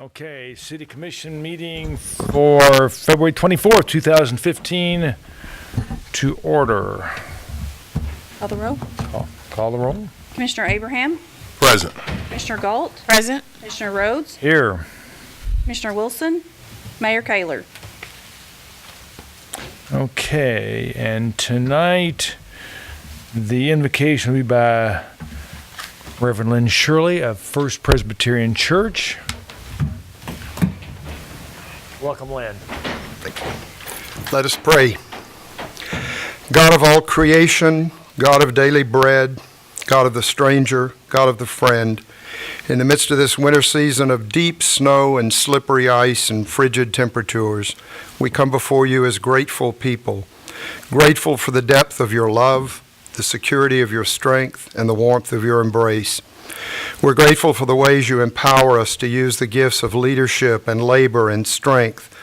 Okay, City Commission meeting for February 24th, 2015 to order. Call the roll. Call the roll. Commissioner Abraham. Present. Commissioner Galt. Present. Commissioner Rhodes. Here. Commissioner Wilson. Mayor Kaler. Okay, and tonight the invocation will be by Reverend Lynn Shirley of First Presbyterian Church. Welcome, Lynn. Let us pray. God of all creation, God of daily bread, God of the stranger, God of the friend, in the midst of this winter season of deep snow and slippery ice and frigid temperatures, we come before you as grateful people, grateful for the depth of your love, the security of your strength, and the warmth of your embrace. We're grateful for the ways you empower us to use the gifts of leadership and labor and strength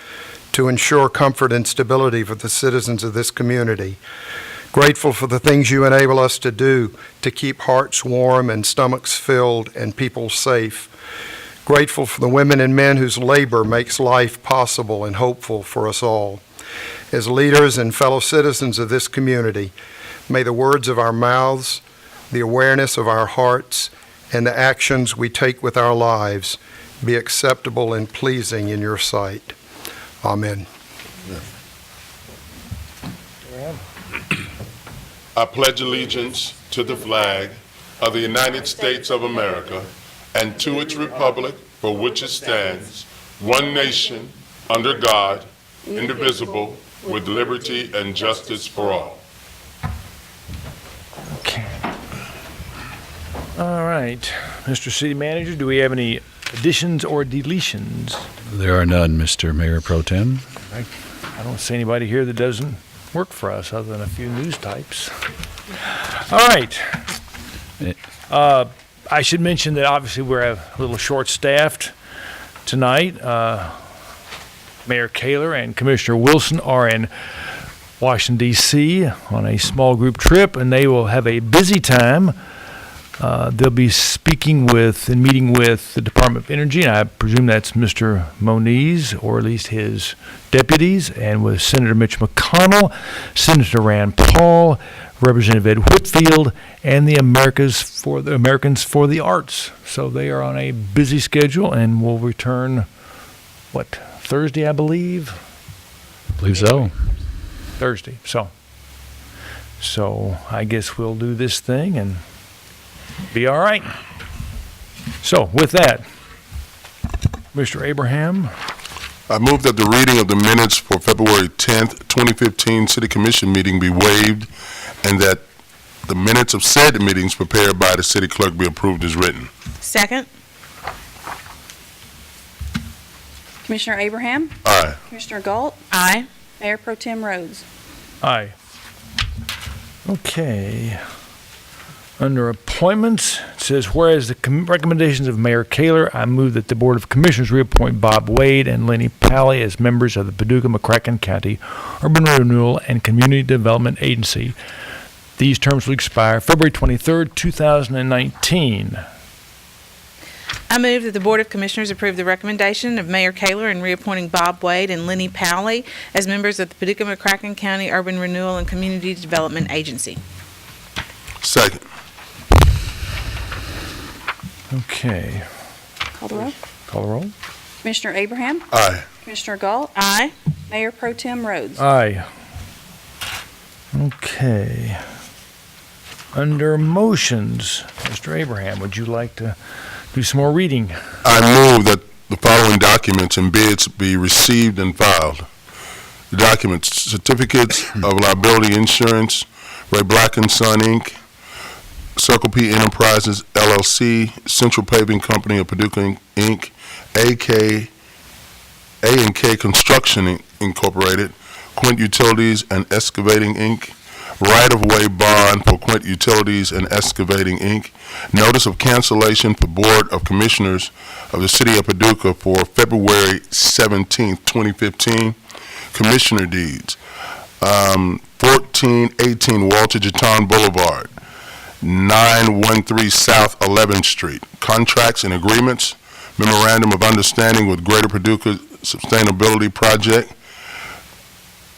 to ensure comfort and stability for the citizens of this community. Grateful for the things you enable us to do to keep hearts warm and stomachs filled and people safe. Grateful for the women and men whose labor makes life possible and hopeful for us all. As leaders and fellow citizens of this community, may the words of our mouths, the awareness of our hearts, and the actions we take with our lives be acceptable and pleasing in your sight. Amen. I pledge allegiance to the flag of the United States of America and to its republic for which it stands, one nation, under God, indivisible, with liberty and justice for all. Okay. All right. Mr. City Manager, do we have any additions or deletions? There are none, Mr. Mayor Pro Tem. I don't see anybody here that doesn't work for us other than a few news types. All right. I should mention that obviously we're a little short-staffed tonight. Mayor Kaler and Commissioner Wilson are in Washington, D.C. on a small group trip, and they will have a busy time. They'll be speaking with and meeting with the Department of Energy, and I presume that's Mr. Moniz, or at least his deputies, and with Senator Mitch McConnell, Senator Rand Paul, Representative Ed Whitfield, and the Americans for the Arts. So they are on a busy schedule, and will return, Thursday, I believe? I believe so. Thursday. So I guess we'll do this thing and be all right. So with that, Mr. Abraham. I move that the reading of the minutes for February 10th, 2015 City Commission meeting be waived, and that the minutes of said meetings prepared by the city clerk be approved as written. Second. Commissioner Abraham. Aye. Commissioner Galt. Aye. Mayor Pro Tem Rhodes. Aye. Okay. Under appointments, it says, whereas the recommendations of Mayor Kaler, I move that the Board of Commissioners reappoint Bob Wade and Lenny Pally as members of the Paducah-McCracken County Urban Renewal and Community Development Agency. These terms will expire February 23rd, 2019. I move that the Board of Commissioners approve the recommendation of Mayor Kaler in reappointing Bob Wade and Lenny Pally as members of the Paducah-McCracken County Urban Renewal and Community Development Agency. Second. Okay. Call the roll. Call the roll. Commissioner Abraham. Aye. Commissioner Galt. Aye. Mayor Pro Tem Rhodes. Aye. Okay. Under motions, Mr. Abraham, would you like to do some more reading? I move that the following documents and bids be received and filed. The documents: certificates of liability insurance, Ray Black & Son, Inc., Circle P Enterprises, LLC, Central Paving Company of Paducah, Inc., A&K Construction, Incorporated, Quint Utilities and Excavating, Inc., right-of-way bond for Quint Utilities and Excavating, Inc., notice of cancellation for Board of Commissioners of the City of Paducah for February 17, 2015, Commissioner deeds, 1418 Walter Jeton Boulevard, 913 South 11th Street, contracts and agreements, memorandum of understanding with Greater Paducah Sustainability Project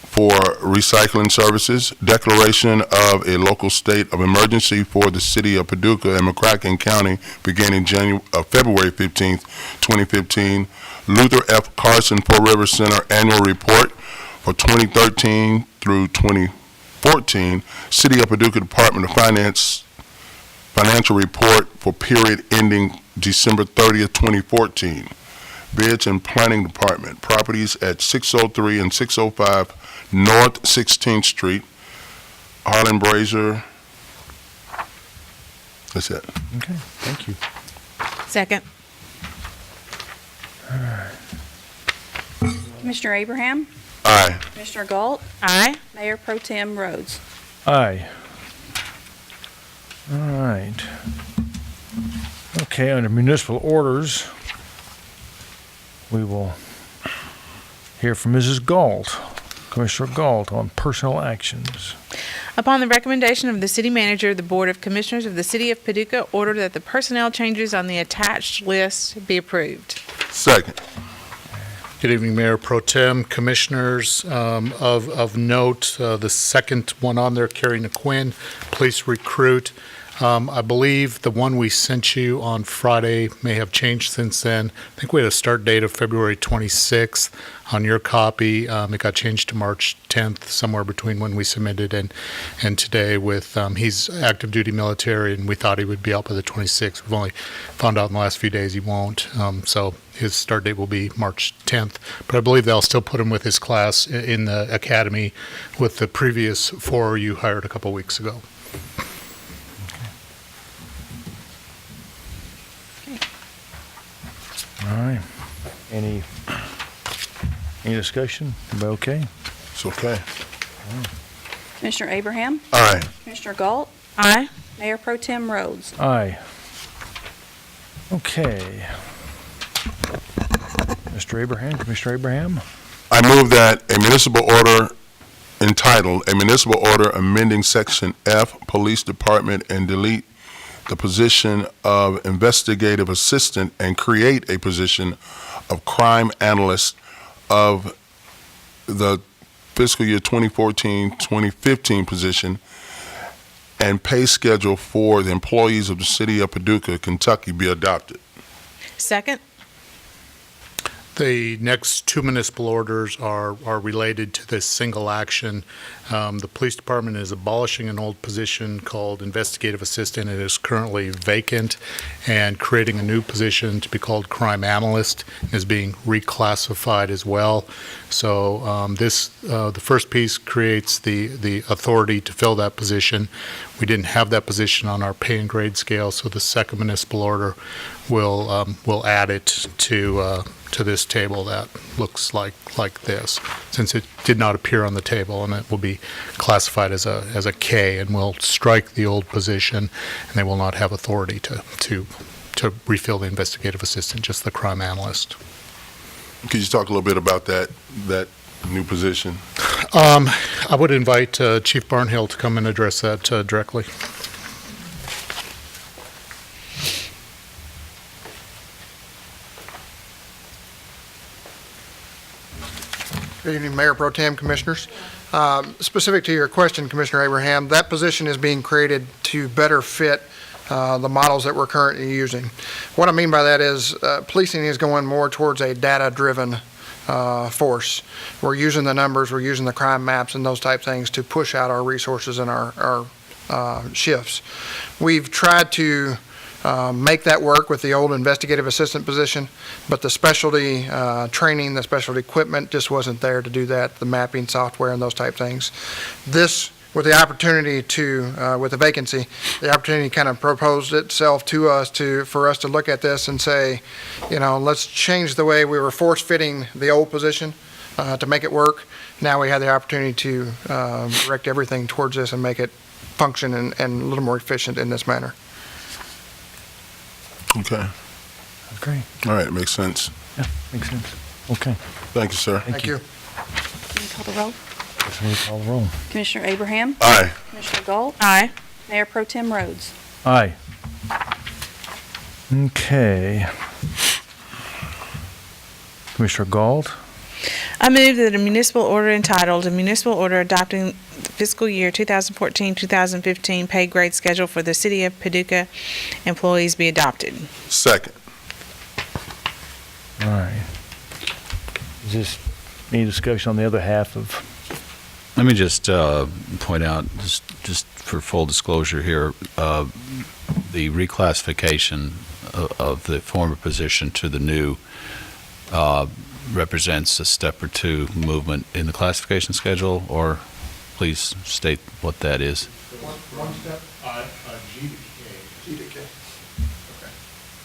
for recycling services, declaration of a local state of emergency for the City of Paducah and McCracken County beginning February 15th, 2015, Luther F. Carson Four River Center Annual Report for 2013 through 2014, City of Paducah Department of Finance Financial Report for period ending December 30th, 2014. Bids and Planning Department, properties at 603 and 605 North 16th Street, Harlan Brazier. That's it. Okay, thank you. Second. Commissioner Abraham, Aye. Commissioner Galt, Aye. Mayor Pro Tem Rhodes. Aye. All right. Okay, under municipal orders, we will hear from Mrs. Galt, Commissioner Galt, on personnel actions. Upon the recommendation of the city manager, the Board of Commissioners of the City of Paducah order that the personnel changes on the attached list be approved. Second. Good evening, Mayor Pro Tem, Commissioners. Of note, the second one on there, Carrie Quinn, police recruit. I believe the one we sent you on Friday may have changed since then. I think we had a start date of February 26th on your copy. It got changed to March 10th, somewhere between when we submitted and today with, he's active duty military, and we thought he would be out by the 26th. We've only found out in the last few days he won't. So his start date will be March 10th. But I believe they'll still put him with his class in the academy with the previous 4 you hired a couple weeks ago. All right. Any discussion? Everybody okay? It's okay. Commissioner Abraham, Aye. Commissioner Galt, Aye. Mayor Pro Tem Rhodes. Aye. Okay. Mr. Abraham, Commissioner Abraham? I move that a municipal order entitled, "A Municipal Order Amending Section F, Police Department, and delete the position of investigative assistant and create a position of crime analyst of the fiscal year 2014-2015 position and pay schedule for the employees of the City of Paducah, Kentucky be adopted." Second. The next two municipal orders are related to this single action. The police department is abolishing an old position called investigative assistant. It is currently vacant, and creating a new position to be called crime analyst is being reclassified as well. So the first piece creates the authority to fill that position. We didn't have that position on our pay and grade scale, so the second municipal order will add it to this table that looks like this, since it did not appear on the table, and it will be classified as a K, and will strike the old position, and they will not have authority to refill the investigative assistant, just the crime analyst. Could you talk a little bit about that new position? I would invite Chief Barnhill to come and address that directly. Good evening, Mayor Pro Tem, Commissioners. Specific to your question, Commissioner Abraham, that position is being created to better fit the models that we're currently using. What I mean by that is policing is going more towards a data-driven force. We're using the numbers, we're using the crime maps and those type things to push out our resources and our shifts. We've tried to make that work with the old investigative assistant position, but the specialty training, the specialty equipment just wasn't there to do that, the mapping software and those type things. This, with the opportunity to, with the vacancy, the opportunity kind of proposed itself to us for us to look at this and say, let's change the way we were force fitting the old position to make it work. Now we have the opportunity to direct everything towards this and make it function and a little more efficient in this manner. Okay. Okay. All right, makes sense. Yeah, makes sense. Okay. Thank you, sir. Thank you. Can you call the roll? Somebody call the roll. Commissioner Abraham, Aye. Commissioner Galt, Aye. Mayor Pro Tem Rhodes. Aye. Okay. Commissioner Galt. I move that a municipal order entitled, "A Municipal Order Adopting the Fiscal Year 2014-2015 Pay Grade Schedule for the City of Paducah Employees" be adopted. Second. All right. Is this any discussion on the other half of? Let me just point out, just for full disclosure here, the reclassification of the former position to the new represents a step or two movement in the classification schedule, or please state what that is. One step? G to K.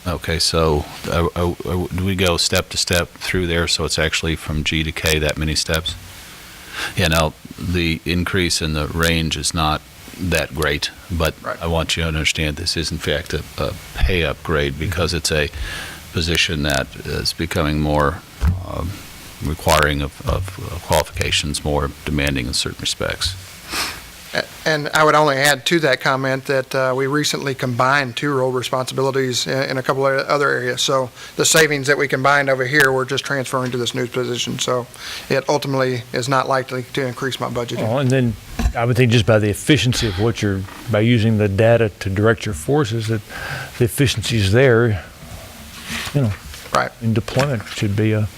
Okay, so do we go step to step through there, so it's actually from G to K, that many steps? Yeah, now, the increase in the range is not that great, but Right. I want you to understand this is in fact a pay upgrade because it's a position that is becoming more requiring of qualifications, more demanding in certain respects. And I would only add to that comment that we recently combined two role responsibilities in a couple of other areas. So the savings that we combined over here, we're just transferring to this new position. So it ultimately is not likely to increase my budget. Well, and then I would think just by the efficiency of what you're, by using the data to direct your forces, that the efficiencies there, Right. in deployment should be a.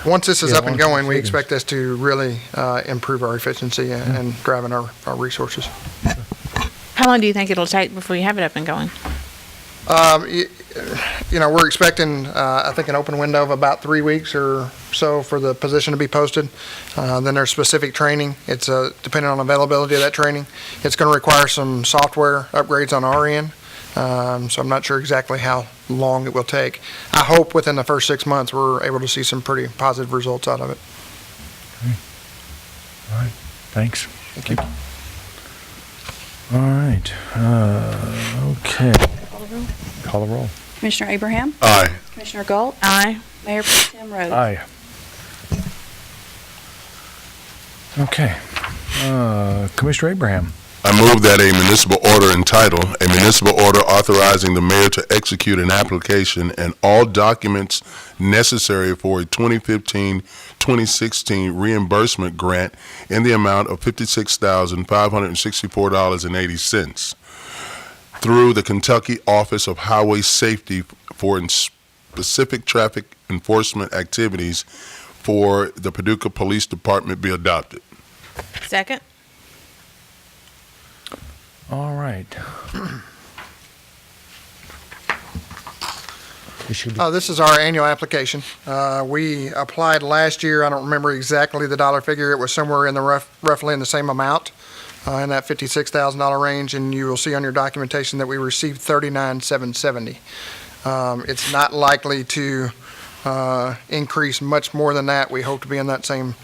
Once this is Yeah, up and once it's going, we savings. expect this to really improve our efficiency and driving our resources. How long do you think it'll take before you have it up and going? We're expecting, I think, an open window of about 3 weeks or so for the position to be posted. Then there's specific training. It's depending on availability of that training. It's going to require some software upgrades on our end. So I'm not sure exactly how long it will take. I hope within the first 6 months, we're able to see some pretty positive results out of it. All right, thanks. Thank you. All right, okay. Call the roll. Commissioner Abraham? Aye. Commissioner Galt? Aye. Mayor Pro Tem Rhodes? Aye. Okay, Commissioner Abraham. I move that a municipal order entitled, "A Municipal Order Authorizing the Mayor to Execute an Application and All Documents Necessary for a 2015-2016 Reimbursement Grant in the amount of $56,564.80 through the Kentucky Office of Highway Safety for specific traffic enforcement activities for the Paducah Police Department" be adopted. Second? All right. This should be, This is our annual application. We applied last year. I don't remember exactly the dollar figure. It was somewhere in the roughly in the same amount, in that $56,000 range. And you will see on your documentation that we received $39,770. It's not likely to increase much more than that. We hope to be in that same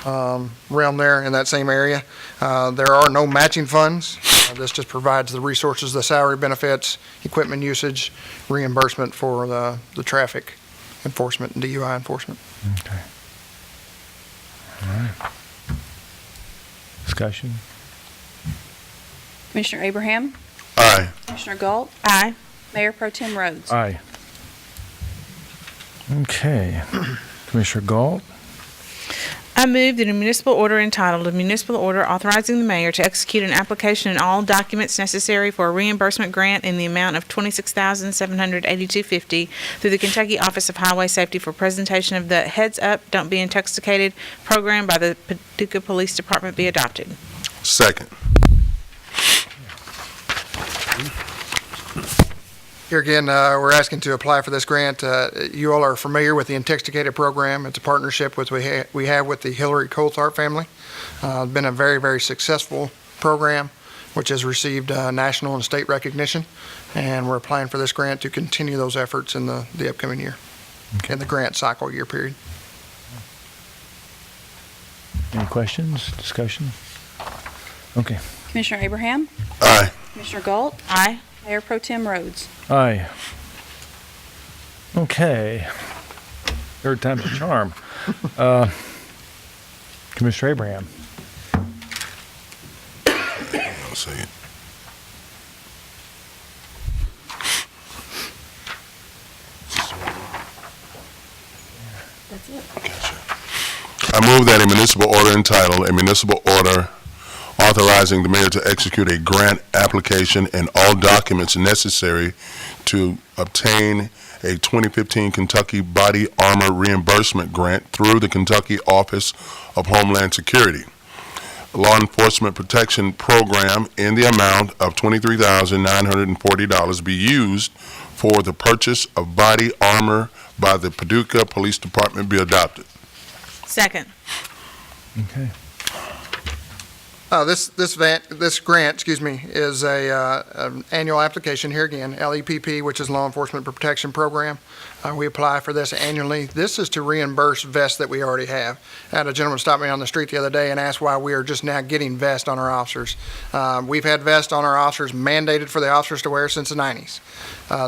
realm there, in that same area. There are no matching funds. This just provides the resources, the salary benefits, equipment usage, reimbursement for the traffic enforcement and DUI enforcement. okay. All right. Discussion? Commissioner Abraham? Aye. Commissioner Galt? Aye. Mayor Pro Tem Rhodes? Aye. Okay, Commissioner Galt. I move that a municipal order entitled, "A Municipal Order Authorizing the Mayor to Execute an Application and All Documents Necessary for a Reimbursement Grant in the amount of $26,782.50 through the Kentucky Office of Highway Safety for presentation of the Heads Up, Don't Be Intoxicated program by the Paducah Police Department" be adopted. Second. Here again, we're asking to apply for this grant. You all are familiar with the Intoxicated program. It's a partnership we have with the Hillary Coulthard family. It's been a very, very successful program, which has received national and state recognition. And we're applying for this grant to continue those efforts in the upcoming year, in the grant cycle year period. Any questions, discussion? Okay. Commissioner Abraham? Aye. Commissioner Galt? Aye. Mayor Pro Tem Rhodes? Aye. Okay. Third time's a charm. Commissioner Abraham. I'll say it. I move that a municipal order entitled, "A Municipal Order Authorizing the Mayor to Execute a Grant Application and All Documents Necessary to Obtain a 2015 Kentucky Body Armor Reimbursement Grant through the Kentucky Office of Homeland Security Law Enforcement Protection Program in the amount of $23,940 be used for the purchase of body armor by the Paducah Police Department be adopted." Second. Okay. This grant, is an annual application, here again, LEPP, which is Law Enforcement Protection Program. We apply for this annually. This is to reimburse vests that we already have. I had a gentleman stop me on the street the other day and ask why we are just now getting vests on our officers. We've had vests on our officers mandated for the officers to wear since the 90s.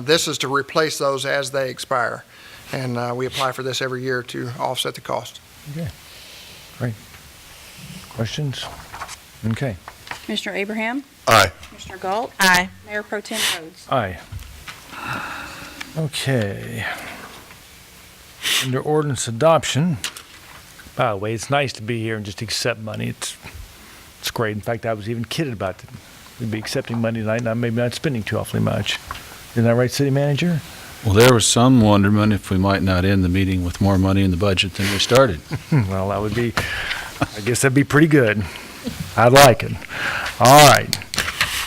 This is to replace those as they expire, and we apply for this every year to offset the cost. Okay. Great. Questions? Okay. Commissioner Abraham? Aye. Commissioner Galt? Aye. Mayor Pro Tem Rhodes? Aye. Okay. Under ordinance adoption, by the way, it's nice to be here and just accept money. It's great. In fact, I was even kidded about it. We'd be accepting money tonight, and I'm maybe not spending too awfully much. Isn't that right, City Manager? Well, there was some wonderment if we might not end the meeting with more money in the budget than we started. Well, that would be, I guess that'd be pretty good. I'd like it. All right.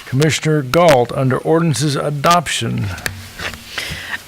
Commissioner Galt, under ordinances adoption.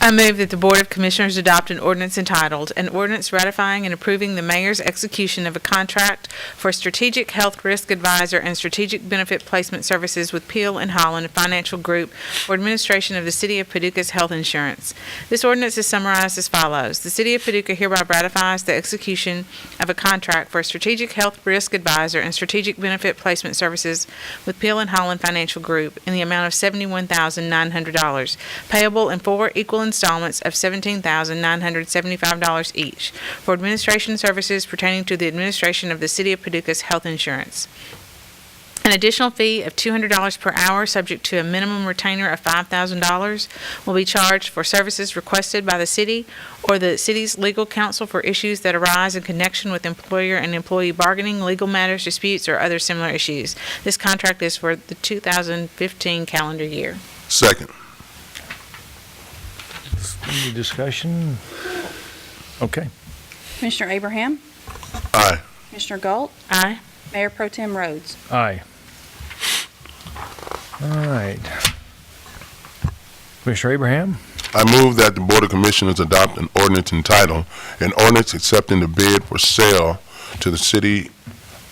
I move that the Board of Commissioners adopt an ordinance entitled, "An Ordinance Ratifying and Approving the Mayor's Execution of a Contract for Strategic Health Risk Advisor and Strategic Benefit Placement Services with Peel and Holland Financial Group for administration of the City of Paducah's health insurance." This ordinance is summarized as follows. The City of Paducah hereby ratifies the execution of a contract for a Strategic Health Risk Advisor and Strategic Benefit Placement Services with Peel and Holland Financial Group in the amount of $71,900, payable in 4 equal installments of $17,975 each for administration services pertaining to the administration of the City of Paducah's health insurance. An additional fee of $200 per hour, subject to a minimum retainer of $5,000, will be charged for services requested by the city or the city's legal counsel for issues that arise in connection with employer and employee bargaining, legal matters, disputes, or other similar issues. This contract is for the 2015 calendar year. Second. Any discussion? Okay. Commissioner Abraham? Aye. Commissioner Galt? Aye. Mayor Pro Tem Rhodes? Aye. All right. Commissioner Abraham? I move that the Board of Commissioners adopt an ordinance entitled, "An Ordinance Accepting the Bid for Sale to the City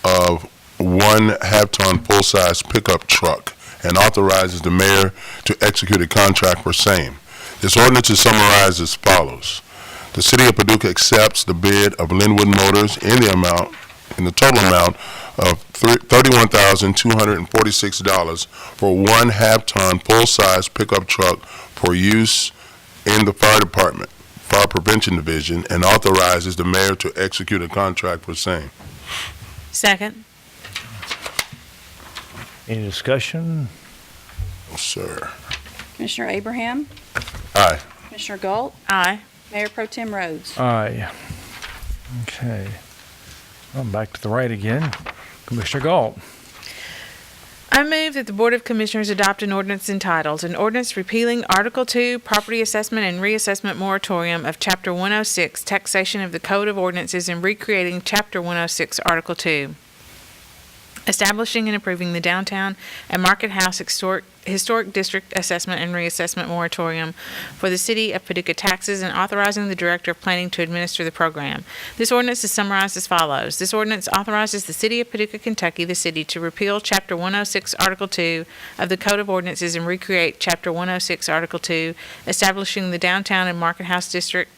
of 1 half-ton full-size pickup truck and authorizes the mayor to execute a contract for same." This ordinance is summarized as follows. The City of Paducah accepts the bid of Linwood Motors in the total amount of $31,246 for 1 half-ton full-size pickup truck for use in the fire department, fire prevention division, and authorizes the mayor to execute a contract for same. Second. Any discussion? Yes, sir. Commissioner Abraham? Aye. Commissioner Galt? Aye. Mayor Pro Tem Rhodes? Aye. Okay. I'm back to the right again. Commissioner Galt. I move that the Board of Commissioners adopt an ordinance entitled, "An Ordinance Repealing Article 2, Property Assessment and Reassessment Moratorium of Chapter 106, Taxation of the Code of Ordinances, and recreating Chapter 106, Article 2, establishing and approving the Downtown and Market House Historic District Assessment and Reassessment Moratorium for the City of Paducah taxes, and authorizing the Director of Planning to administer the program." This ordinance is summarized as follows. This ordinance authorizes the City of Paducah, Kentucky, the city, to repeal Chapter 106, Article 2 of the Code of Ordinances and recreate Chapter 106, Article 2, establishing the Downtown and Market House Historic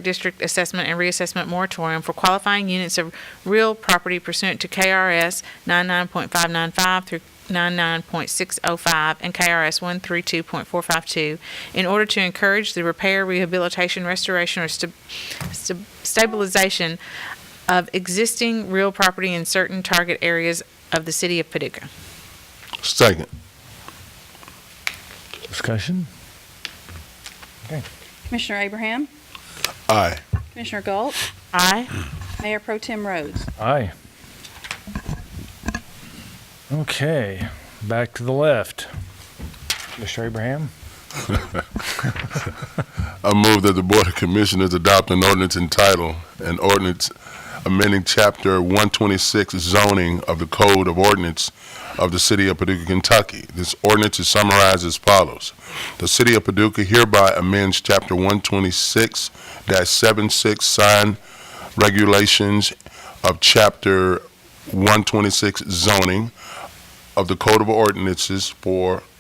District Assessment and Reassessment Moratorium for qualifying units of real property pursuant to KRS 99.595 through 99.605 and KRS 132.452 in order to encourage the repair, rehabilitation, restoration, or stabilization of existing real property in certain target areas of the City of Paducah. Second. Discussion? Commissioner Abraham? Aye. Commissioner Galt, Aye. Mayor Pro Tem Rhodes. Aye. Okay, back to the left. Mr. Abraham? I move that the Board of Commissioners adopt an ordinance entitled, an ordinance amending Chapter 126 zoning of the Code of Ordinance of the City of Paducah, Kentucky. This ordinance is summarized as follows. The City of Paducah hereby amends Chapter 126-76 sign regulations of Chapter 126 zoning of the Code of Ordinances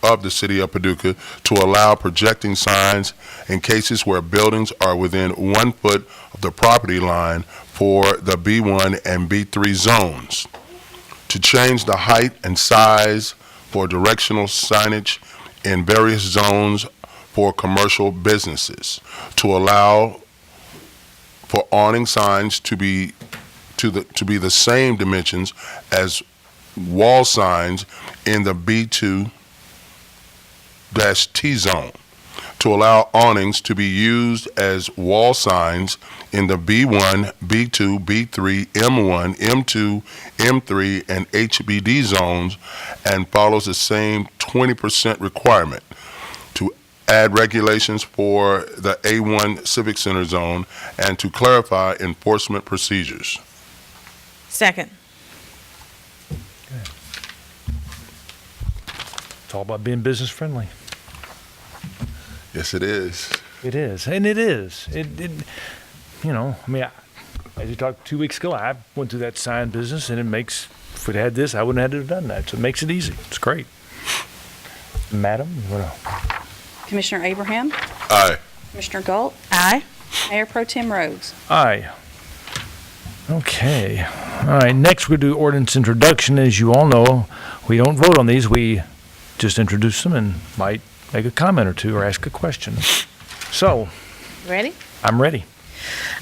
of the City of Paducah to allow projecting signs in cases where buildings are within 1 foot of the property line for the B1 and B3 zones, to change the height and size for directional signage in various zones for commercial businesses, to allow for awning signs to be the same dimensions as wall signs in the B2-T zone, to allow awnings to be used as wall signs in the B1, B2, B3, M1, M2, M3, and HBD zones, and follows the same 20% requirement, to add regulations for the A1 Civic Center zone, and to clarify enforcement procedures. Second. It's all about being business friendly. Yes, it is. It is, and it is. You know, I mean, as you talked 2 weeks ago, I went through that sign business, and it makes, if we'd had this, I wouldn't have had to have done that. So it makes it easy. It's great. Madam, you want to? Commissioner Abraham, Aye. Commissioner Galt, Aye. Mayor Pro Tem Rhodes. Aye. Okay. All right, next we'll do ordinance introduction. As you all know, we don't vote on these. We just introduce them and might make a comment or two or ask a question. So, Ready? I'm ready.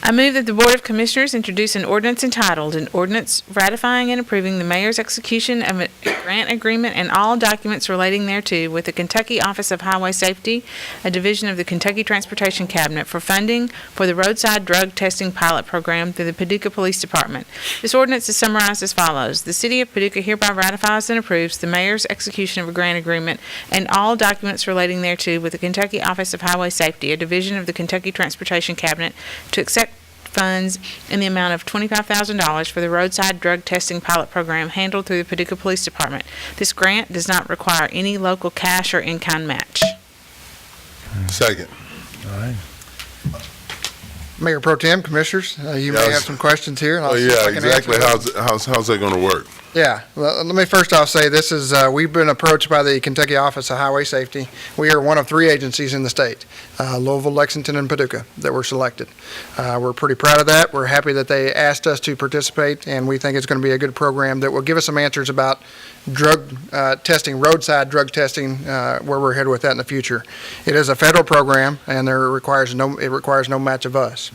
I move that the Board of Commissioners introduce an ordinance entitled, an ordinance ratifying and approving the mayor's execution of a grant agreement and all documents relating thereto with the Kentucky Office of Highway Safety, a division of the Kentucky Transportation Cabinet, for funding for the roadside drug testing pilot program through the Paducah Police Department. This ordinance is summarized as follows. The City of Paducah hereby ratifies and approves the mayor's execution of a grant agreement and all documents relating thereto with the Kentucky Office of Highway Safety, a division of the Kentucky Transportation Cabinet, to accept funds in the amount of $25,000 for the roadside drug testing pilot program handled through the Paducah Police Department. This grant does not require any local cash or in-kind match. Second. All right. Mayor Pro Tem, Commissioners, you may Yes. have some questions here. and I'll Oh, see if I yeah, can exactly. answer them. How's that going to work? Yeah, well, let me first off say this is, we've been approached by the Kentucky Office of Highway Safety. We are one of 3 agencies in the state, Louisville, Lexington, and Paducah, that were selected. We're pretty proud of that. We're happy that they asked us to participate, and we think it's going to be a good program that will give us some answers about drug testing, roadside drug testing, where we're headed with that in the future. It is a federal program, and it requires no match of us.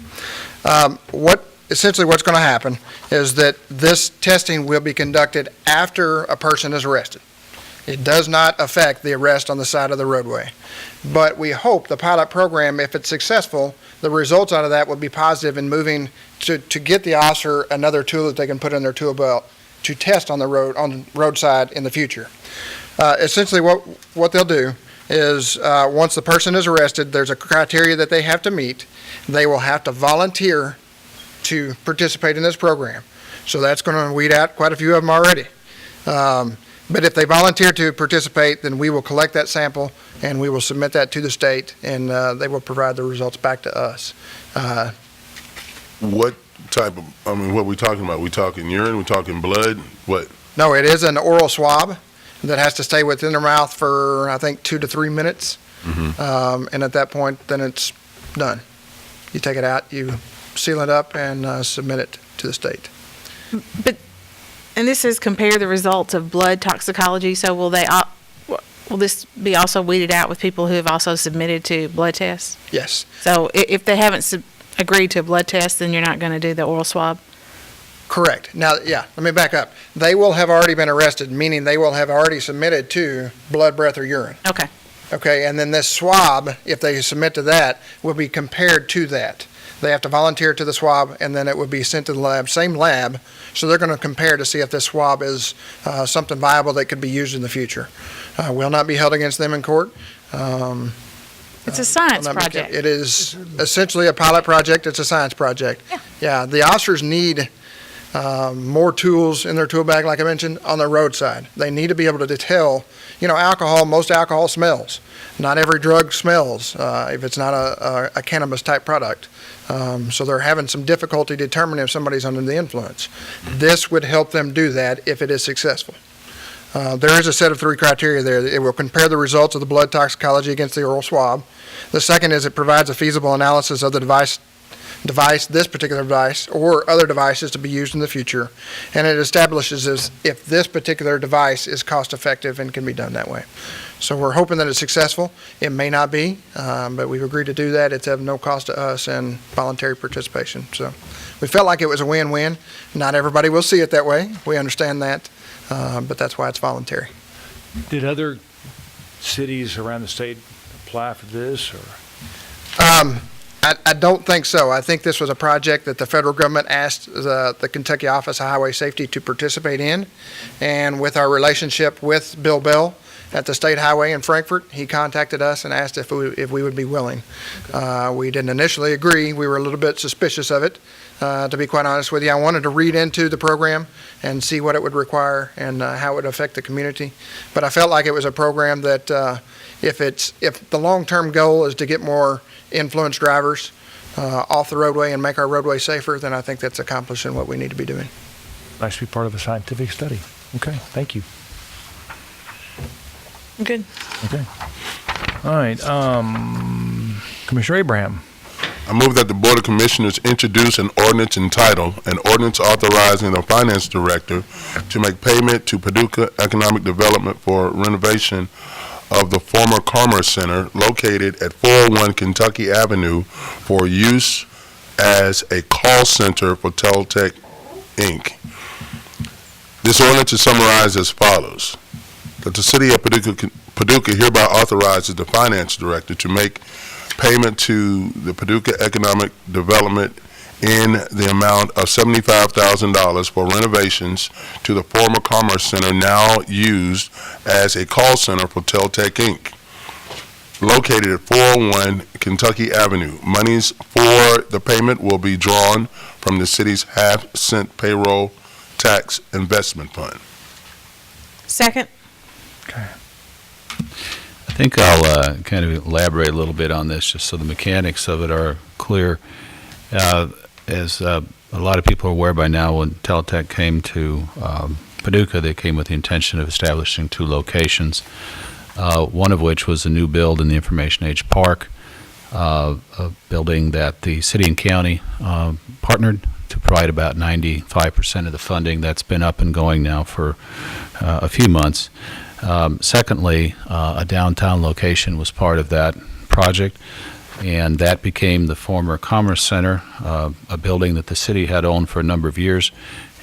Essentially what's going to happen is that this testing will be conducted after a person is arrested. It does not affect the arrest on the side of the roadway. But we hope the pilot program, if it's successful, the results out of that will be positive in moving to get the officer another tool that they can put in their tool belt to test on the roadside in the future. Essentially what they'll do is once the person is arrested, there's a criteria that they have to meet. They will have to volunteer to participate in this program. So that's going to weed out quite a few of them already. But if they volunteer to participate, then we will collect that sample and we will submit that to the state, and they will provide the results back to us. What type of, what are we talking about? We talking urine? We talking blood? What? No, it is an oral swab that has to stay within their mouth for, I think, 2 to 3 minutes. And at that point, then it's done. You take it out, you seal it up, and submit it to the state. And this is compare the results of blood toxicology, so will this be also weeded out with people who have also submitted to blood tests? Yes. So if they haven't agreed to a blood test, then you're not going to do the oral swab? Correct. Now, yeah, let me back up. They will have already been arrested, meaning they will have already submitted to blood, breath, or urine. Okay. Okay, and then this swab, if they submit to that, will be compared to that. They have to volunteer to the swab, and then it would be sent to the lab, same lab. So they're going to compare to see if this swab is something viable that could be used in the future. Will not be held against them in court. It's a science Will not be- project. It is essentially a pilot project. It's a science project. Yeah, the officers need more tools in their tool bag, like I mentioned, on the roadside. They need to be able to tell, alcohol, most alcohol smells. Not every drug smells if it's not a cannabis-type product. So they're having some difficulty determining if somebody's under the influence. This would help them do that if it is successful. There is a set of 3 criteria there. It will compare the results of the blood toxicology against the oral swab. The second is it provides a feasible analysis of the this particular device, or other devices to be used in the future, and it establishes if this particular device is cost-effective and can be done that way. So we're hoping that it's successful. It may not be, but we've agreed to do that. It's of no cost to us and voluntary participation. So we felt like it was a win-win. Not everybody will see it that way. We understand that, but that's why it's voluntary. Did other cities around the state apply for this, or? I don't think so. I think this was a project that the federal government asked the Kentucky Office of Highway Safety to participate in. And with our relationship with Bill Bell at the State Highway in Frankfort, he contacted us and asked if we would be willing. We didn't initially agree. We were a little bit suspicious of it, to be quite honest with you. I wanted to read into the program and see what it would require and how it would affect the community. But I felt like it was a program that if the long-term goal is to get more influenced drivers off the roadway and make our roadway safer, then I think that's accomplishing what we need to be doing. Nice to be part of a scientific study. Okay, thank you. Good. Okay. All right, Commissioner Abraham. I move that the Board of Commissioners introduce an ordinance entitled, an ordinance authorizing the Finance Director to make payment to Paducah Economic Development for renovation of the former Commerce Center located at 401 Kentucky Avenue for use as a call center for Teletech, Inc. This ordinance is summarized as follows. That the City of Paducah hereby authorizes the Finance Director to make payment to the Paducah Economic Development in the amount of $75,000 for renovations to the former Commerce Center, now used as a call center for Teletech, Inc., located at 401 Kentucky Avenue. Monies for the payment will be drawn from the city's half-cent payroll tax investment fund. Second. Okay. I think I'll kind of elaborate a little bit on this, just so the mechanics of it are clear. As a lot of people are aware by now, when Teletech came to Paducah, they came with the intention of establishing 2 locations, one of which was a new build in the Information Age Park, a building that the city and county partnered to provide about 95% of the funding. That's been up and going now for a few months. Secondly, a downtown location was part of that project, and that became the former Commerce Center, a building that the city had owned for a number of years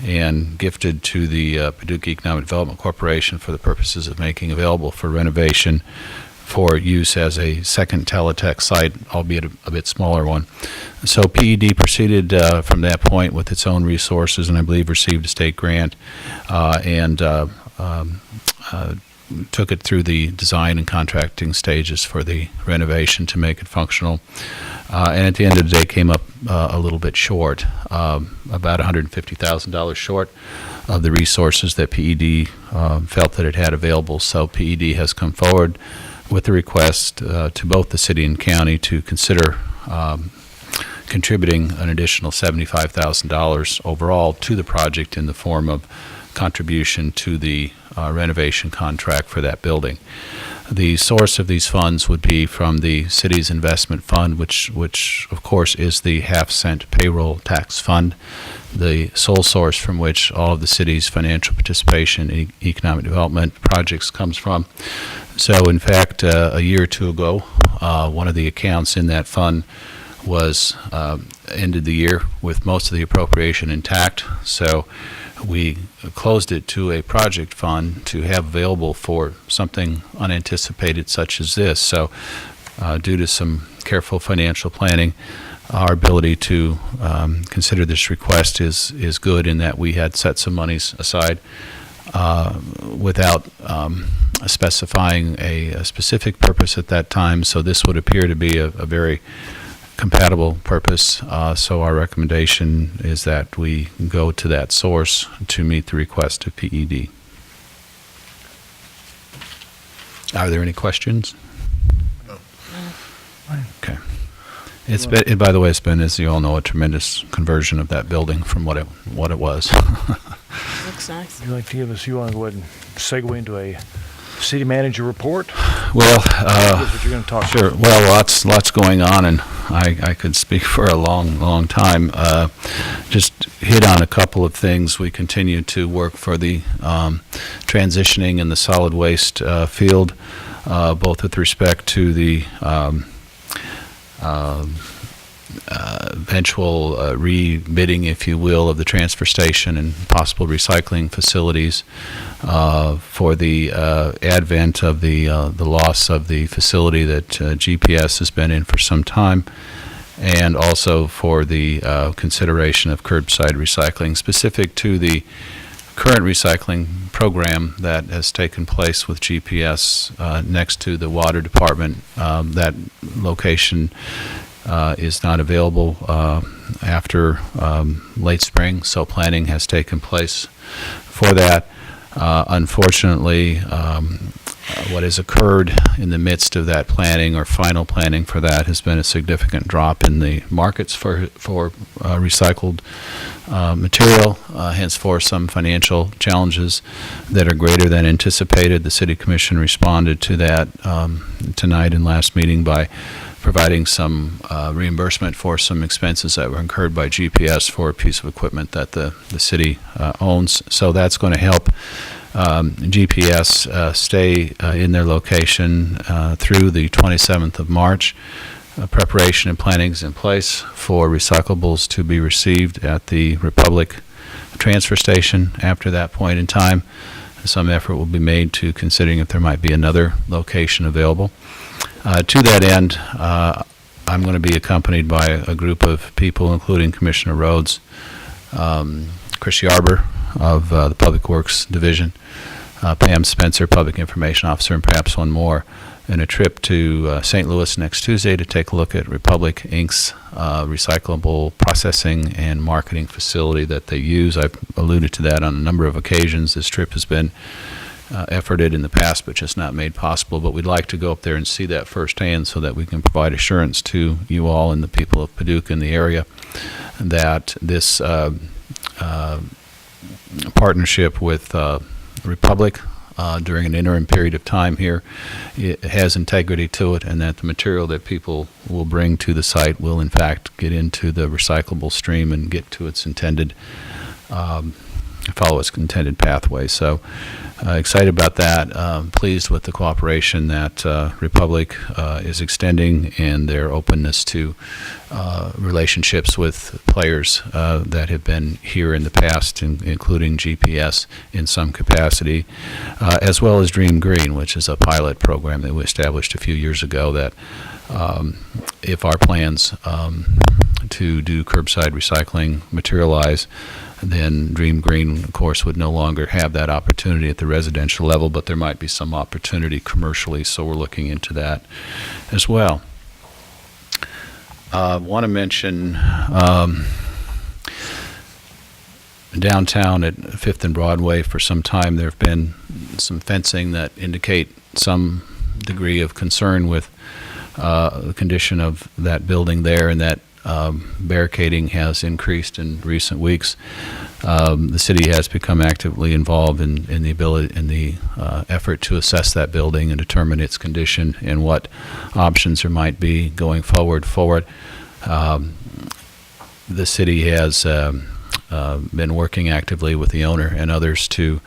and gifted to the Paducah Economic Development Corporation for the purposes of making available for renovation for use as a second Teletech site, albeit a bit smaller one. So PED proceeded from that point with its own resources, and I believe received a state grant and took it through the design and contracting stages for the renovation to make it functional. And at the end of the day, came up a little bit short, about $150,000 short of the resources that PED felt that it had available. So PED has come forward with the request to both the city and county to consider contributing an additional $75,000 overall to the project in the form of contribution to the renovation contract for that building. The source of these funds would be from the city's investment fund, which of course is the half-cent payroll tax fund, the sole source from which all of the city's financial participation in economic development projects comes from. So in fact, a year or 2 ago, one of the accounts in that fund was ended the year with most of the appropriation intact. So we closed it to a project fund to have available for something unanticipated such as this. So due to some careful financial planning, our ability to consider this request is good in that we had set some monies aside without specifying a specific purpose at that time. So this would appear to be a very compatible purpose. So our recommendation is that we go to that source to meet the request of PED. Are there any questions? No. Okay. It's been, by the way, it's been, as you all know, a tremendous conversion of that building from what it was. Looks nice. Would you like to give us, you want to go ahead and segue into a city manager report? Well, That's what you're going to talk sure. about. Well, lots going on, and I could speak for a long time. Just hit on a couple of things. We continue to work for the transitioning in the solid waste field, both with respect to the eventual rebidding, if you will, of the transfer station and possible recycling facilities for the advent of the loss of the facility that GPS has been in for some time, and also for the consideration of curbside recycling specific to the current recycling program that has taken place with GPS next to the water department. That location is not available after late spring, so planning has taken place for that. Unfortunately, what has occurred in the midst of that planning or final planning for that has been a significant drop in the markets for recycled material, henceforth some financial challenges that are greater than anticipated. The City Commission responded to that tonight in last meeting by providing some reimbursement for some expenses that were incurred by GPS for a piece of equipment that the city owns. So that's going to help GPS stay in their location through the 27th of March. Preparation and planning is in place for recyclables to be received at the Republic transfer station after that point in time. Some effort will be made to considering if there might be another location available. To that end, I'm going to be accompanied by a group of people, including Commissioner Rhodes, Chris Yarber of the Public Works Division, Pam Spencer, Public Information Officer, and perhaps one more, in a trip to St. Louis next Tuesday to take a look at Republic Inc.'s recyclable processing and marketing facility that they use. I've alluded to that on a number of occasions. This trip has been efforted in the past, but just not made possible. But we'd like to go up there and see that firsthand so that we can provide assurance to you all and the people of Paducah in the area that this partnership with Republic during an interim period of time here, it has integrity to it, and that the material that people will bring to the site will in fact get into the recyclable stream and get to its intended follow its intended pathway. So excited about that. Pleased with the cooperation that Republic is extending and their openness to relationships with players that have been here in the past, including GPS in some capacity, as well as Dream Green, which is a pilot program that we established a few years ago that if our plans to do curbside recycling materialize, then Dream Green, of course, would no longer have that opportunity at the residential level, but there might be some opportunity commercially, so we're looking into that as well. Want to mention downtown at 5th and Broadway for some time there have been some fencing that indicate some degree of concern with the condition of that building there, and that barricading has increased in recent weeks. The city has become actively involved in the effort to assess that building and determine its condition and what options there might be going forward. The city has been working actively with the owner and others to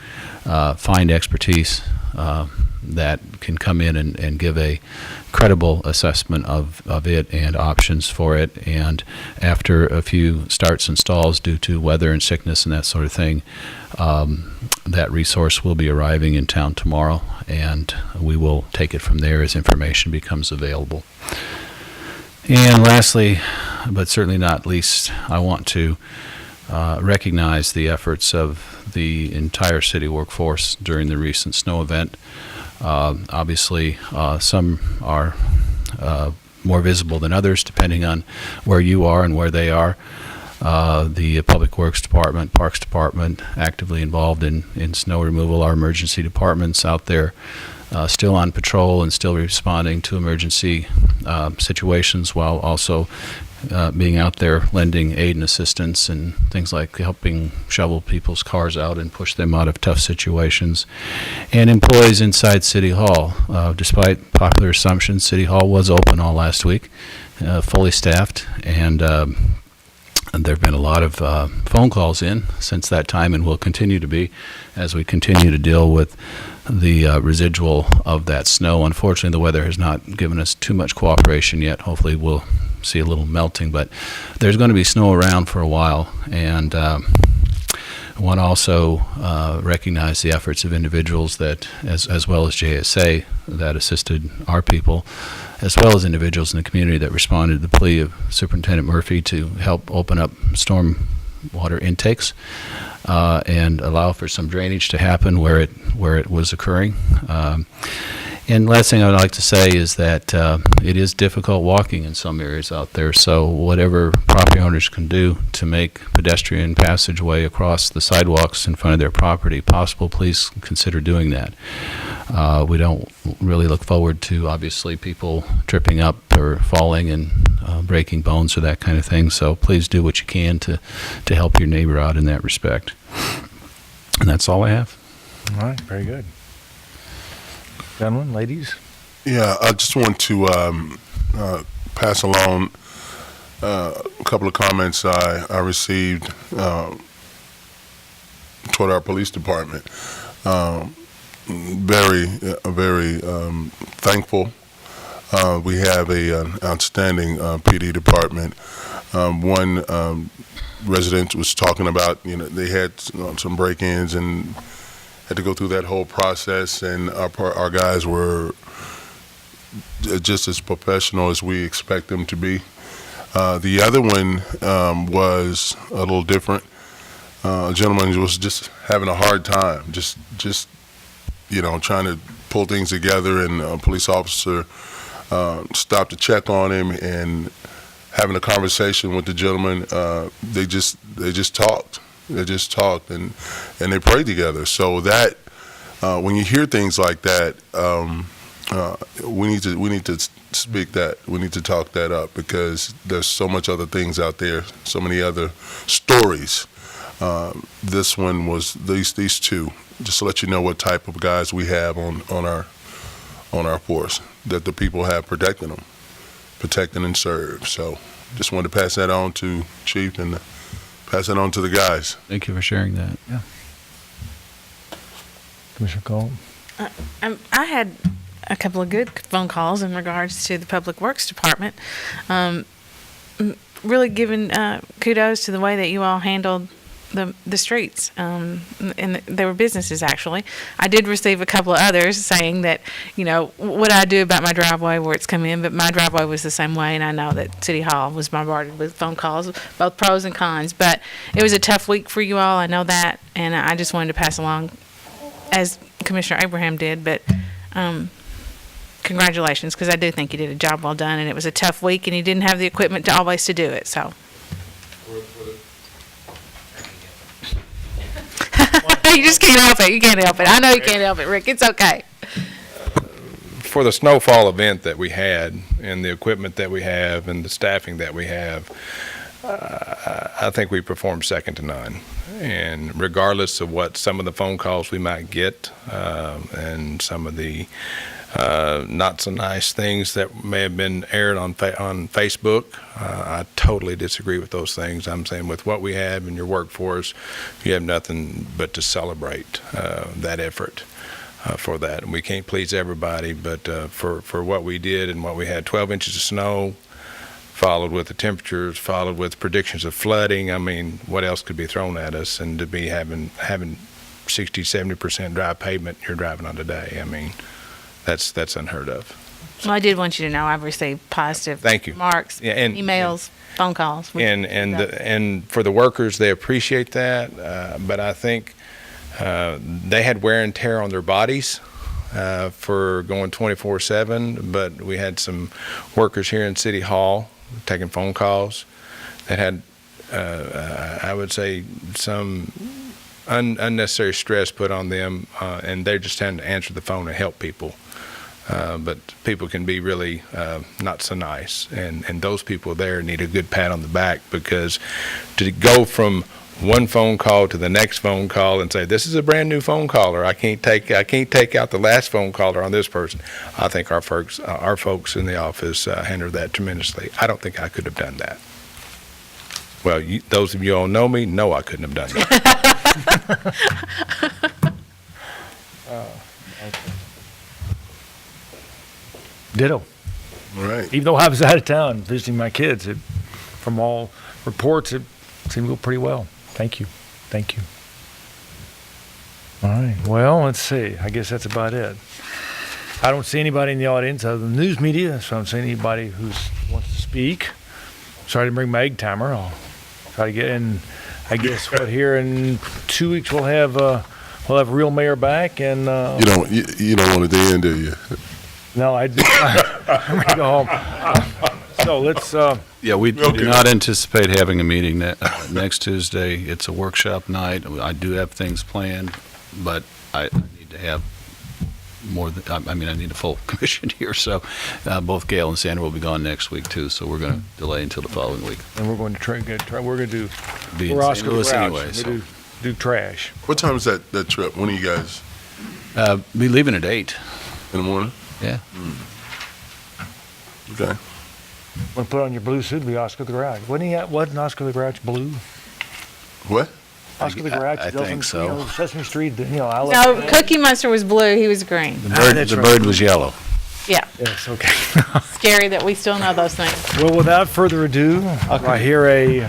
find expertise that can come in and give a credible assessment of it and options for it. And after a few starts and stalls due to weather and sickness and that sort of thing, that resource will be arriving in town tomorrow, and we will take it from there as information becomes available. And lastly, but certainly not least, I want to recognize the efforts of the entire city workforce during the recent snow event. Obviously, some are more visible than others, depending on where you are and where they are. The Public Works Department, Parks Department, actively involved in snow removal. Our emergency departments out there still on patrol and still responding to emergency situations, while also being out there lending aid and assistance and things like helping shovel people's cars out and push them out of tough situations. And employees inside City Hall. Despite popular assumptions, City Hall was open all last week, fully staffed, and there have been a lot of phone calls in since that time, and will continue to be as we continue to deal with the residual of that snow. Unfortunately, the weather has not given us too much cooperation yet. Hopefully, we'll see a little melting, but there's going to be snow around for a while, and I want to also recognize the efforts of individuals that, as well as JSA, that assisted our people, as well as individuals in the community that responded to the plea of Superintendent Murphy to help open up storm water intakes and allow for some drainage to happen where it was occurring. And last thing I'd like to say is that it is difficult walking in some areas out there, so whatever property owners can do to make pedestrian passageway across the sidewalks in front of their property possible, please consider doing that. We don't really look forward to, obviously, people tripping up or falling and breaking bones or that kind of thing, so please do what you can to help your neighbor out in that respect. And that's all I have. All right, very good. Gentlemen, ladies? Yeah, I just want to pass along a couple of comments I received toward our police department. Very thankful. We have an outstanding PD department. One resident was talking about, they had some break-ins and had to go through that whole process, and our guys were just as professional as we expect them to be. The other one was a little different. A gentleman was just having a hard time, just trying to pull things together, and a police officer stopped to check on him, and having a conversation with the gentleman, they just talked. They just talked and they prayed together. So that when you hear things like that, we need to speak that. We need to talk that up, because there's so much other things out there, so many other stories. This one was these two. Just to let you know what type of guys we have on our force, that the people have protecting them, protecting and serve. So just wanted to pass that on to Chief and pass it on to the guys. Thank you for sharing that. Yeah. Commissioner Cole? I had a couple of good phone calls in regards to the Public Works Department. Really giving kudos to the way that you all handled the streets, and there were businesses, actually. I did receive a couple of others saying that, what I do about my driveway where it's come in, but my driveway was the same way, and I know that City Hall was bombarded with phone calls, both pros and cons, but it was a tough week for you all, I know that, and I just wanted to pass along, as Commissioner Abraham did, but congratulations, because I do think you did a job well done, and it was a tough week, and you didn't have the equipment to always to do it, so. You just can't help it. You can't help it. I know you can't help it, Rick. It's okay. For the snowfall event that we had, and the equipment that we have, and the staffing that we have, I think we performed second to none. And regardless of what some of the phone calls we might get, and some of the not so nice things that may have been aired on Facebook, I totally disagree with those things. I'm saying with what we have in your workforce, you have nothing but to celebrate that effort for that. And we can't please everybody, but for what we did and what we had, 12 inches of snow, followed with the temperatures, followed with predictions of flooding. I mean, what else could be thrown at us? And to be having 60, 70% dry pavement you're driving on today, I mean, that's unheard of. Well, I did want you to know I've received positive Thank you. remarks, Yeah, and- emails, phone calls. And for the workers, they appreciate that, but I think they had wear and tear on their bodies for going 24/7, but we had some workers here in City Hall taking phone calls that had, I would say, some unnecessary stress put on them, and they're just having to answer the phone and help people. But people can be really not so nice, and those people there need a good pat on the back, because to go from one phone call to the next phone call and say, this is a brand new phone caller, I can't take out the last phone caller on this person. I think our folks in the office handled that tremendously. I don't think I could have done that. Well, those of you all know me, know I couldn't have done that. Ditto. All right. Even though I was out of town visiting my kids, from all reports, it seemed to go pretty well. Thank you. Thank you. All right. Well, let's see. I guess that's about it. I don't see anybody in the audience other than the news media, so I don't see anybody who wants to speak. Sorry to bring my egg timer. I'll try to get in. I guess here in 2 weeks we'll have a real mayor back, and You don't want it to end, do you? no, I do. I'm ready to go home. So let's. Yeah, we do Okay. not anticipate having a meeting next Tuesday. It's a workshop night. I do have things planned, but I need to have more than, I need a full commission here, so both Gail and Sandra will be gone next week, too, so we're going to delay until the following week. And we're going to try. We're going to do. Be in We're St. Oscar the Louis Grouch. anyway, We so. do trash. What time is that trip? When are you guys? Be leaving at 8. In the morning? Yeah. Okay. Want to put on your blue suit? Be Oscar the Grouch. Wasn't Oscar the Grouch blue? What? Oscar the Grouch. I think so. You know, Sesame Street. I love No, that. Cookie Monster was blue, he was green. That's The right. bird was yellow. Yeah, Yes. Okay. scary that we still know those things. Well, without further ado, I hear you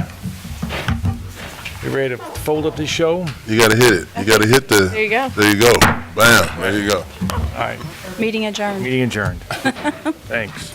ready to fold up this show? You got to hit it. You got to hit the. There you go. There you go. Bam. There you go. All right. Meeting adjourned. Meeting adjourned. Thanks.